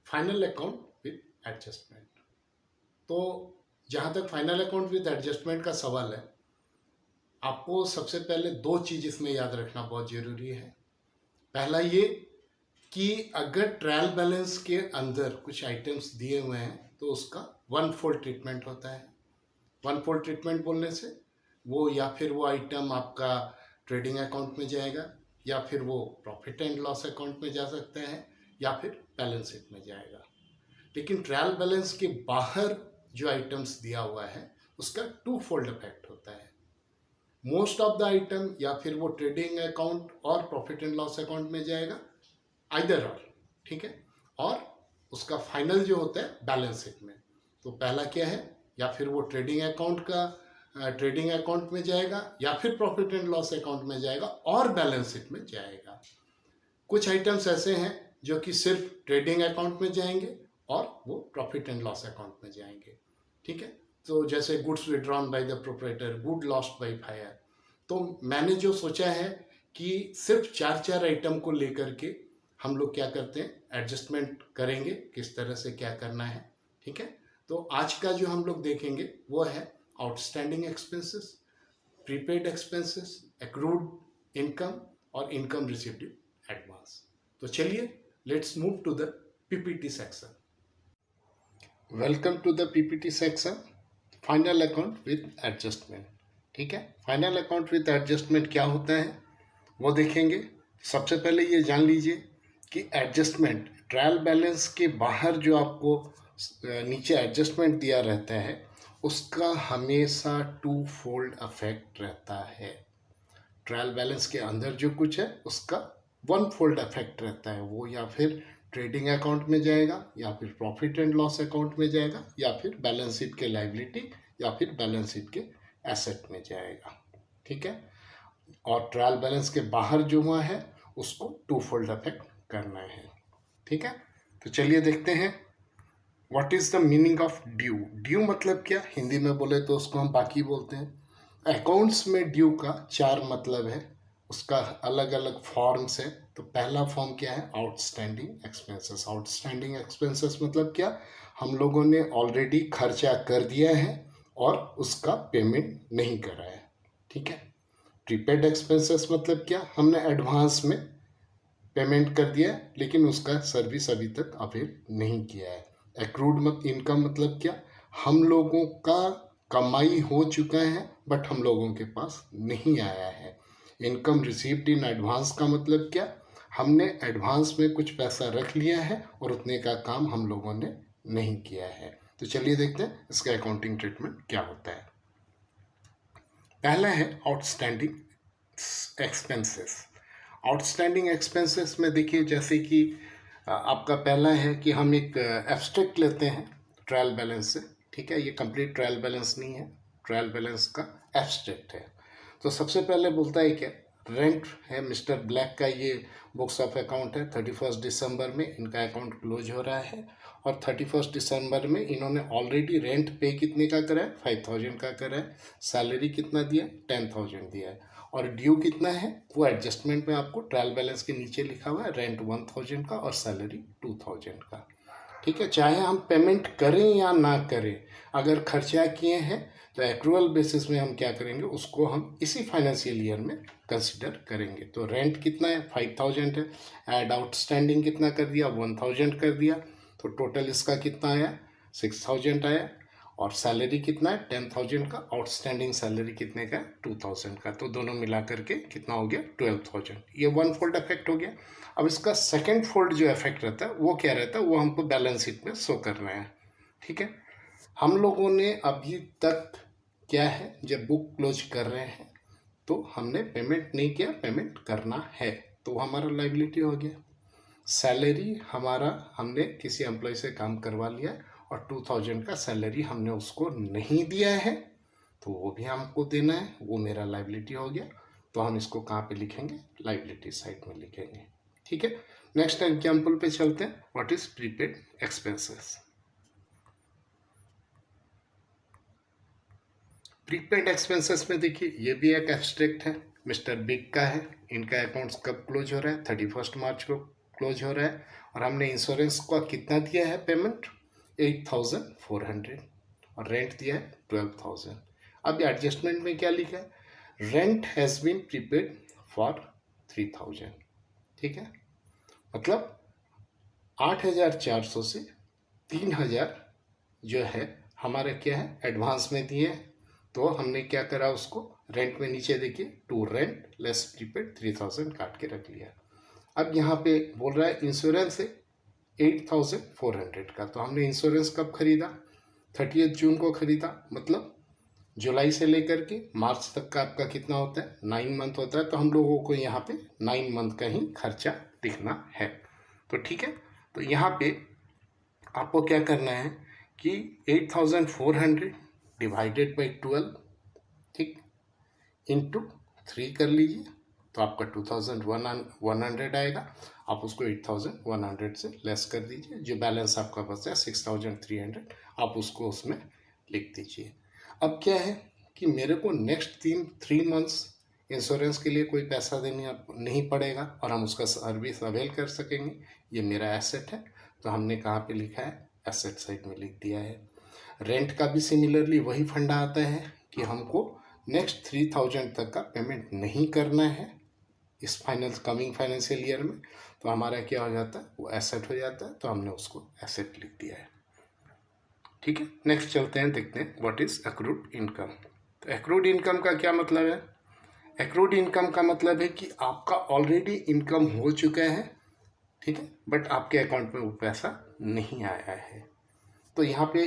Final account with adjustment. तो जहाँ तक फाइनल अकाउंट विद एडजस्टमेंट का सवाल है, आपको सबसे पहले दो चीज़ इसमें याद रखना बहुत ज़रूरी है। पहला ये कि अगर ट्रायल बैलेंस के अंदर कुछ आइटम्स दिए हुए हैं तो उसका वन फोल्ड ट्रीटमेंट होता है। वन फोल्ड ट्रीटमेंट बोलने से वो या फिर वो आइटम आपका ट्रेडिंग अकाउंट में जाएगा, या फिर वो प्रॉफिट एंड लॉस अकाउंट में जा सकता है, या फिर बैलेंस शीट में जाएगा। लेकिन ट्रायल बैलेंस के बाहर जो आइटम्स दिया हुआ है उसका टू फोल्ड इफेक्ट होता है। मोस्ट ऑफ द आइटम या फिर वो ट्रेडिंग अकाउंट और प्रॉफिट एंड लॉस अकाउंट में जाएगा, आइदर और, ठीक है। और उसका फाइनल जो होता है बैलेंस शीट में। तो पहला क्या है, या फिर वो ट्रेडिंग अकाउंट का ट्रेडिंग अकाउंट में जाएगा, या फिर प्रॉफिट एंड लॉस अकाउंट में जाएगा और बैलेंस शीट में जाएगा। कुछ आइटम्स ऐसे हैं जो कि सिर्फ ट्रेडिंग अकाउंट में जाएंगे और वो प्रॉफिट एंड लॉस अकाउंट में जाएंगे, ठीक है। तो जैसे goods withdrawn by the proprietor, good lost by fire. तो मैंने जो सोचा है कि सिर्फ चार चार आइटम को लेकर के हम लोग क्या करते हैं, एडजस्टमेंट करेंगे, किस तरह से क्या करना है, ठीक है। तो आज का जो हम लोग देखेंगे वो है outstanding expenses, prepaid expenses, accrued income और इनकम रिसीव्ड एडवांस। तो चलिए let's move to the PPT section. Welcome to the PPT section, final account with adjustment, ठीक है। फाइनल अकाउंट विद एडजस्टमेंट क्या होता है वो देखेंगे। सबसे पहले ये जान लीजिए कि एडजस्टमेंट, ट्रायल बैलेंस के बाहर जो आपको नीचे एडजस्टमेंट दिया रहता है उसका हमेशा टू फोल्ड इफेक्ट रहता है। ट्रायल बैलेंस के अंदर जो कुछ है उसका वन फोल्ड इफेक्ट रहता है। वो या फिर ट्रेडिंग अकाउंट में जाएगा, या फिर प्रॉफिट एंड लॉस अकाउंट में जाएगा, या फिर बैलेंस शीट के लायबिलिटी, या फिर बैलेंस शीट के एसेट में जाएगा, ठीक है। और ट्रायल बैलेंस के बाहर जो हुआ है उसको टू फोल्ड इफेक्ट करना है, ठीक है। तो चलिए देखते हैं what is the meaning of due. Due मतलब क्या, हिंदी में बोले तो उसको हम बाकी बोलते हैं। अकाउंट्स में ड्यू का चार मतलब है, उसका अलग अलग फॉर्म्स है। तो पहला फॉर्म क्या है, आउटस्टैंडिंग एक्सपेंसेस। आउटस्टैंडिंग एक्सपेंसेस मतलब क्या, हम लोगों ने ऑलरेडी खर्चा कर दिया है और उसका पेमेंट नहीं करा है, ठीक है। प्रीपेड एक्सपेंसेस मतलब क्या, हमने एडवांस में पेमेंट कर दिया है लेकिन उसका सर्विस अभी तक अवेल नहीं किया है। एक्रूड इनकम मतलब क्या, हम लोगों का कमाई हो चुका है बट हम लोगों के पास नहीं आया है। इनकम रिसीव्ड इन एडवांस का मतलब क्या, हमने एडवांस में कुछ पैसा रख लिया है और उतने का काम हम लोगों ने नहीं किया है। तो चलिए देखते हैं इसका अकाउंटिंग ट्रीटमेंट क्या होता है। पहला है आउटस्टैंडिंग एक्सपेंसेस। आउटस्टैंडिंग एक्सपेंसेस में देखिए, जैसे कि आपका पहला है कि हम एक एब्स्ट्रैक्ट लेते हैं ट्रायल बैलेंस से, ठीक है। ये कंप्लीट ट्रायल बैलेंस नहीं है, ट्रायल बैलेंस का एब्स्ट्रैक्ट है। तो सबसे पहले बोलता है क्या, रेंट है मिस्टर ब्लैक का, ये बुक्स ऑफ अकाउंट है। 31 दिसंबर में इनका अकाउंट क्लोज हो रहा है और 31 दिसंबर में इन्होंने ऑलरेडी रेंट पे कितने का करा है, 5000 का करा है। सैलरी कितना दिया, 10,000 दिया है। और ड्यू कितना है, वो एडजस्टमेंट में आपको ट्रायल बैलेंस के नीचे लिखा हुआ है, रेंट 1000 का और सैलरी 2000 का, ठीक है। चाहे हम पेमेंट करें या ना करें, अगर खर्चा किए हैं तो एक्रूअल बेसिस में हम क्या करेंगे, उसको हम इसी फाइनेंशियल ईयर में कंसिडर करेंगे। तो रेंट कितना है, 5000 है। एड आउटस्टैंडिंग कितना कर दिया, 1000 कर दिया। तो टोटल इसका कितना आया, 6000 आया। और सैलरी कितना है, 10,000 का। आउटस्टैंडिंग सैलरी कितने का, 2000 का। तो दोनों मिला करके कितना हो गया, 12,000। ये वन फोल्ड इफेक्ट हो गया। अब इसका सेकेंड फोल्ड जो इफेक्ट रहता है वो क्या रहता है, वो हमको बैलेंस शीट में शो करना है, ठीक है। हम लोगों ने अभी तक क्या है, जब बुक क्लोज कर रहे हैं तो हमने पेमेंट नहीं किया, पेमेंट करना है, तो हमारा लायबिलिटी हो गया। सैलरी हमारा, हमने किसी एम्प्लॉय से काम करवा लिया है और 2000 का सैलरी हमने उसको नहीं दिया है, तो वो भी हमको देना है, वो मेरा लायबिलिटी हो गया। तो हम इसको कहाँ पे लिखेंगे, लायबिलिटी साइड में लिखेंगे, ठीक है। नेक्स्ट एग्जाम्पल पे चलते हैं, what is prepaid expenses. Prepaid expenses में देखिए, ये भी एक एब्स्ट्रैक्ट है, मिस्टर बिग का है। इनका अकाउंट्स कब क्लोज हो रहा है, 31 मार्च को क्लोज हो रहा है और हमने इंश्योरेंस का कितना दिया है पेमेंट 8400 और रेंट दिया है 12000। अब एडजस्टमेंट में क्या लिखा है, rent has been prepaid for 3000। ठीक है, मतलब 8400 से 3000 जो है हमारे क्या है एडवांस में दिए। तो हमने क्या करा, उसको रेंट में नीचे देखिए टू रेंट लेस प्रीपेड 3000 काट के रख लिया। अब यहाँ पे बोल रहा है इंश्योरेंस है 8400 का। तो हमने इंश्योरेंस कब खरीदा, 30 जून को खरीदा, मतलब जुलाई से लेकर के मार्च तक का आपका कितना होता है 9 मंथ होता है। तो हम लोगों को यहाँ पे 9 मंथ का ही खर्चा दिखना है। तो ठीक है, तो यहाँ पे आपको क्या करना है कि 8400 डिवाइडेड बाई 12, ठीक, इंटू 3 कर लीजिए तो आपका 2100 आएगा। आप उसको 8100 से लेस कर दीजिए, जो बैलेंस आपका बचा है 6300 आप उसको उसमें लिख दीजिए। अब क्या है कि मेरे को नेक्स्ट 3 मंथ्स इंश्योरेंस के लिए कोई पैसा देने नहीं पड़ेगा और हम उसका सर्विस अवेल कर सकेंगे। ये मेरा एसेट है, तो हमने कहाँ पे लिखा है, एसेट साइड में लिख दिया है। रेंट का भी सिमिलरली वही फंडा आता है कि हमको नेक्स्ट 3000 तक का पेमेंट नहीं करना है इस कमिंग फाइनेंशियल ईयर में। तो हमारा क्या हो जाता है, वो एसेट हो जाता है, तो हमने उसको एसेट लिख दिया है। ठीक है, नेक्स्ट चलते हैं, देखते हैं व्हाट इज एक्रूड इनकम। तो एक्रूड इनकम का क्या मतलब है, एक्रूड इनकम का मतलब है कि आपका ऑलरेडी इनकम हो चुका है, ठीक है, बट आपके अकाउंट में वो पैसा नहीं आया है। तो यहाँ पे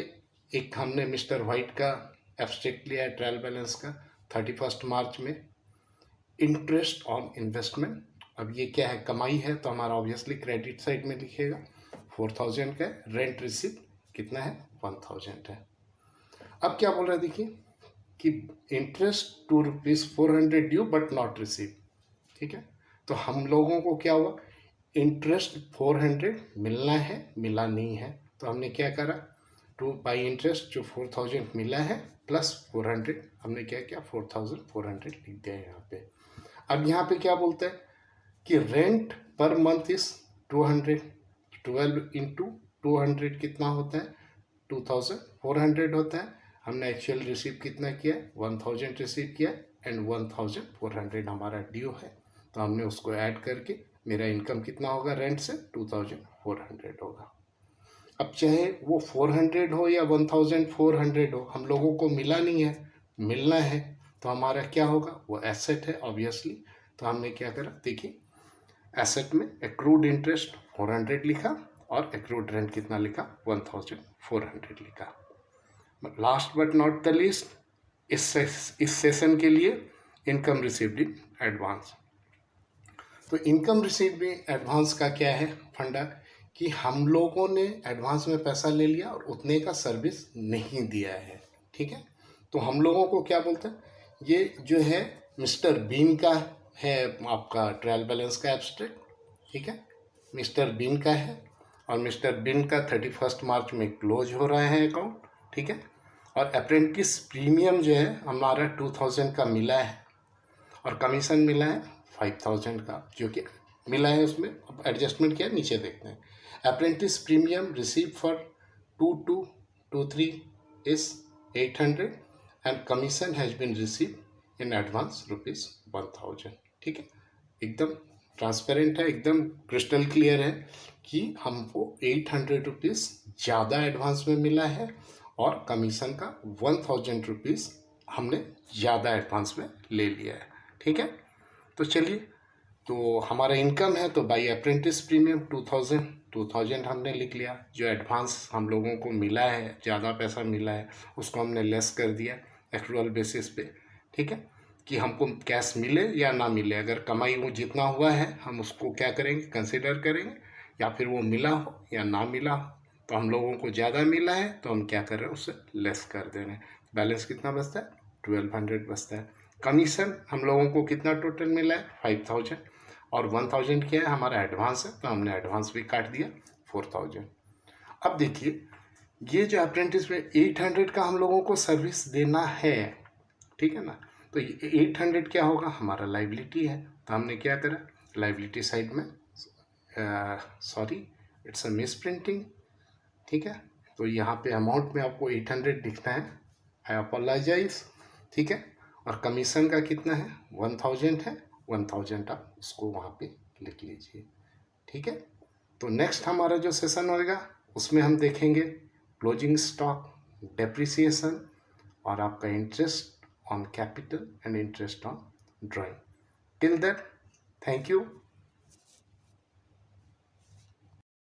एक हमने मिस्टर वाइट का एब्स्ट्रैक्ट लिया है ट्रायल बैलेंस का 31 मार्च में, इंटरेस्ट ऑन इन्वेस्टमेंट। अब ये क्या है, कमाई है, तो हमारा ऑब्वियसली क्रेडिट साइड में लिखेगा 4000 का। रेंट रिसिप्ट कितना है 1000 है। अब क्या बोल रहा है देखिए कि interest ₹2 due but not receive. ठीक है, तो हम लोगों को क्या हुआ, इंटरेस्ट 400 मिलना है, मिला नहीं है, तो हमने क्या करा, टू बाई इंटरेस्ट जो 4000 मिला है प्लस 400 हमने क्या किया 4400 लिख दिया यहाँ पे। अब यहाँ पे क्या बोलता है कि rent per month is 200, 12 into 200 कितना होता है 2400 होता है। हमने एक्चुअल रिसीव कितना किया, 1000 रिसीव किया एंड 1400 हमारा ड्यू है, तो हमने उसको ऐड करके मेरा इनकम कितना होगा रेंट से 2400 होगा। अब चाहे वो 400 हो या 1400 हो, हम लोगों को मिला नहीं है, मिलना है, तो हमारा क्या होगा, वो एसेट है ऑब्वियसली। तो हमने क्या करा, देखिए एसेट में एक्रूड इंटरेस्ट 400 लिखा और एक्रूड रेंट कितना लिखा 1400 लिखा। Last but not the least, इस सेशन के लिए इनकम रिसीव्ड इन एडवांस। तो इनकम रिसीव्ड इन एडवांस का क्या है फंडा, कि हम लोगों ने एडवांस में पैसा ले लिया और उतने का सर्विस नहीं दिया है। ठीक है, तो हम लोगों को क्या बोलते हैं, ये जो है मिस्टर बीन का है आपका ट्रायल बैलेंस का एब्स्ट्रैक्ट। ठीक है, मिस्टर बीन का है और मिस्टर बीन का 31 मार्च में क्लोज हो रहा है अकाउंट। ठीक है, और अप्रेंटिस प्रीमियम जो है हमारा 2000 का मिला है और कमीशन मिला है 5000 का, जो कि मिला है उसमें। अब एडजस्टमेंट किया नीचे देखते हैं, apprentice premium receive for 2223 is 800 and commission has been receive in advance ₹1000। ठीक है, एकदम ट्रांसपेरेंट है, एकदम क्रिस्टल क्लियर है कि हमको 800 रुपीज़ ज़्यादा एडवांस में मिला है और कमीशन का 1000 रुपीज़ हमने ज़्यादा एडवांस में ले लिया है। ठीक है, तो चलिए, तो हमारा इनकम है तो बाई अप्रेंटिस प्रीमियम 2000 हमने लिख लिया। जो एडवांस हम लोगों को मिला है, ज़्यादा पैसा मिला है, उसको हमने लेस कर दिया एक्चुअल बेसिस पे। ठीक है, कि हमको कैश मिले या ना मिले, अगर कमाई वो जितना हुआ है हम उसको क्या करेंगे, कंसिडर करेंगे, या फिर वो मिला हो या ना मिला हो। तो हम लोगों को ज़्यादा मिला है तो हम क्या कर रहे हैं, उससे लेस कर दे रहे हैं। बैलेंस कितना बचता है 1200 बचता है। कमीशन हम लोगों को कितना टोटल मिला है 5000 और 1000 क्या है हमारा एडवांस है, तो हमने एडवांस भी काट दिया 4000। अब देखिए, ये जो अप्रेंटिस में 800 का हम लोगों को सर्विस देना है, ठीक है ना, तो 800 क्या होगा हमारा लाइबिलिटी है। तो हमने क्या करा, लाइबिलिटी साइड में इट्स अ मिस प्रिंटिंग, ठीक है। तो यहाँ पे अमाउंट में आपको 800 दिखना है, आई अपोलोजाइज, ठीक है। और कमीशन का कितना है, 1000 है, 1000 आप उसको वहाँ पे लिख लीजिए, ठीक है। तो नेक्स्ट हमारा जो सेशन होगा उसमें हम देखेंगे क्लोजिंग स्टॉक, डेप्रिसिएशन और आपका interest on capital and interest on drawing. Till that, thank you.